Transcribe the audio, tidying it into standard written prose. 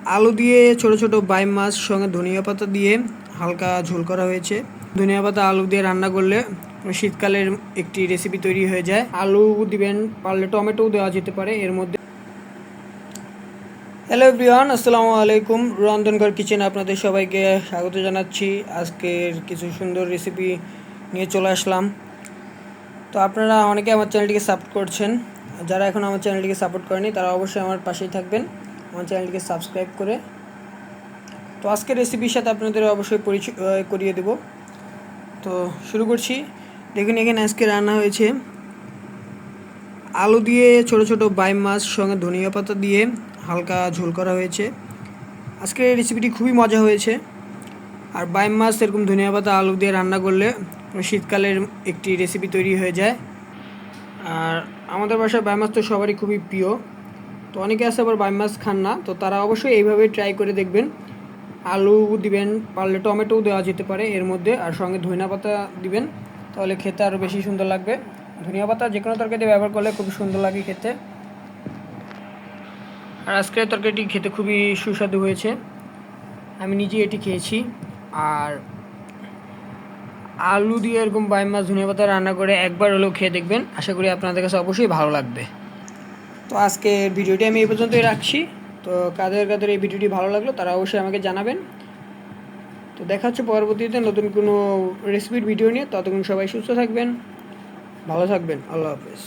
আলু দিয়ে ছোট ছোট বাইম মাছ সঙ্গে ধনিয়া পাতা দিয়ে হালকা ঝোল করা হয়েছে। ধনিয়া পাতা আলু দিয়ে রান্না করলে শীতকালের একটি রেসিপি তৈরি হয়ে যায়। আলু দিবেন, পারলে টমেটো দেওয়া যেতে পারে এর মধ্যে। হ্যালো এভরিওয়ান, আসসালামু আলাইকুম। রন্ধনঘর কিচেনে আপনাদের সবাইকে স্বাগত জানাচ্ছি। আজকের কিছু সুন্দর রেসিপি নিয়ে চলে আসলাম। তো আপনারা অনেকে আমার চ্যানেলটিকে সাপোর্ট করছেন। যারা এখন আমার চ্যানেলটিকে সাপোর্ট করেনি তারা অবশ্যই আমার পাশেই থাকবেন, আমার চ্যানেলটিকে সাবস্ক্রাইব করে। তো আজকের রেসিপির সাথে আপনাদের অবশ্যই পরিচয় করিয়ে দেব। তো শুরু করছি। দেখুন, এখানে আজকে রান্না হয়েছে আলু দিয়ে ছোট ছোট বাইম মাছ সঙ্গে ধনিয়া পাতা দিয়ে হালকা ঝোল করা হয়েছে। আজকের এই রেসিপিটি খুবই মজা হয়েছে। আর বাইম মাছ এরকম ধনিয়া পাতা আলু দিয়ে রান্না করলে শীতকালের একটি রেসিপি তৈরি হয়ে যায়। আর আমাদের বাসায় বাইম মাছ তো সবারই খুবই প্রিয়। তো অনেকে আছে আবার বাইম মাছ খান না, তো তারা অবশ্যই এইভাবে ট্রাই করে দেখবেন। আলু দিবেন, পারলে টমেটোও দেওয়া যেতে পারে এর মধ্যে, আর সঙ্গে ধনিয়া পাতা দিবেন, তাহলে খেতে আরও বেশি সুন্দর লাগবে। ধনিয়া পাতা যে কোনো তরকারিতে ব্যবহার করলে খুব সুন্দর লাগে খেতে। আর আজকের তরকারিটি খেতে খুবই সুস্বাদু হয়েছে, আমি নিজেই এটি খেয়েছি। আর আলু দিয়ে এরকম বাইম মাছ ধনিয়া পাতা রান্না করে একবার হলেও খেয়ে দেখবেন, আশা করি আপনাদের কাছে অবশ্যই ভালো লাগবে। তো আজকের ভিডিওটি আমি এই পর্যন্তই রাখছি। তো কাদের কাদের এই ভিডিওটি ভালো লাগলো তারা অবশ্যই আমাকে জানাবেন। তো দেখা হচ্ছে পরবর্তীতে নতুন কোনো রেসিপির ভিডিও নিয়ে। ততক্ষণ সবাই সুস্থ থাকবেন, ভালো থাকবেন। আল্লাহ হাফেজ।